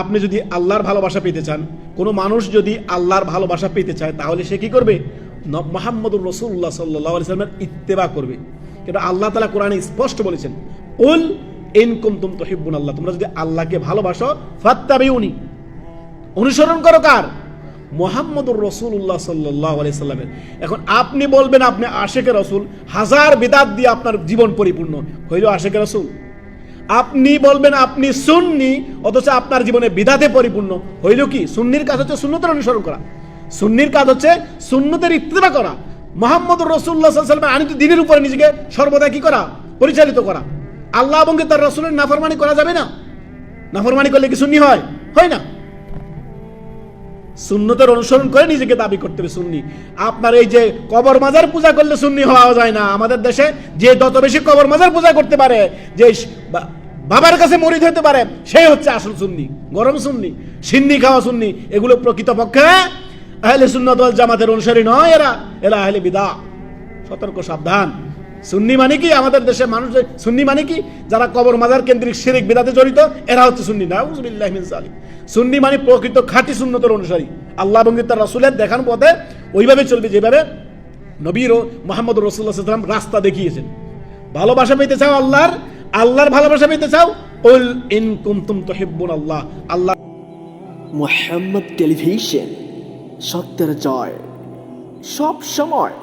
আপনি যদি আল্লাহর ভালোবাসা পেতে চান, কোনো মানুষ যদি আল্লাহর ভালোবাসা পেতে চায়, তাহলে সে কি করবে? মুহাম্মদুর রাসূলুল্লাহ সাল্লাল্লাহু আলাইহি ওয়াসাল্লামের ইত্তেবা করবে। কিন্তু আল্লাহ তাআলা কোরআনে স্পষ্ট বলেছেন, কুল ইন কুনতুম তুহিব্বুনাল্লাহ, তোমরা যদি আল্লাহকে ভালোবাসো ফাত্তাবিউনি, অনুসরণ করো কার? মুহাম্মদুর রাসূলুল্লাহ সাল্লাল্লাহু আলাইহি সাল্লামের। এখন আপনি বলবেন আপনি আশিকে রাসূল, হাজার বিদআত দিয়ে আপনার জীবন পরিপূর্ণ, হইল আশিকে রাসূল। আপনি বলবেন আপনি সুন্নি, অথচ আপনার জীবনে বিদআতে পরিপূর্ণ, হইল কি? সুন্নির কাজ হচ্ছে সুন্নতের অনুসরণ করা, সুন্নির কাজ হচ্ছে সুন্নতের ইত্তেবা করা। মুহাম্মদুর রাসূলুল্লাহ সাল্লাল্লাহু আলাইহি ওয়াসাল্লামের আনিত দ্বীনের উপরে নিজেকে সর্বদা কি করা? পরিচালিত করা। আল্লাহ এবং তার রাসূলের নাফরমানি করা যাবে না। নাফরমানি করলে কি সুন্নি হয়? হয় না। সুন্নতের অনুসরণ করে নিজেকে দাবি করতে হবে সুন্নি। আপনার এই যে কবর মাজার পূজা করলে সুন্নি হওয়া যায় না। আমাদের দেশে যে যত বেশি কবর মাজার পূজা করতে পারে, যে বাবার কাছে মরিদ হতে পারে, সেই হচ্ছে আসল সুন্নি, গরম সুন্নি, সিন্নি খাওয়া সুন্নি। এগুলো প্রকৃতপক্ষে আহলে সুন্নাত ওয়াল জামাতের অনুসারী নয়, এরা আহলে বিদআহ। সতর্ক, সাবধান। সুন্নি মানে কি? আমাদের দেশে মানুষ সুন্নি মানে কি? যারা কবর মাজার কেন্দ্রিক শিরক বিদআতে জড়িত, এরা হচ্ছে সুন্নি। নাউযুবিল্লাহি মিন যালিক। সুন্নি মানে প্রকৃত খাঁটি সুন্নতের অনুসারী, আল্লাহ এবং তার রাসূলের দেখানো পথে ওইভাবে চলবে যেভাবে নবীর ও মুহাম্মদুর রাসূলুল্লাহ সাল্লাল্লাহু আলাইহি ওয়াসাল্লাম রাস্তা দেখিয়েছেন। ভালোবাসা পেতে চাও আল্লাহর ভালোবাসা পেতে চাও, কুল ইন কুনতুম তুহিব্বুনাল্লাহ। আল্লাহ। মুহাম্মদ টেলিভিশন, সত্যের জয় সব সময়।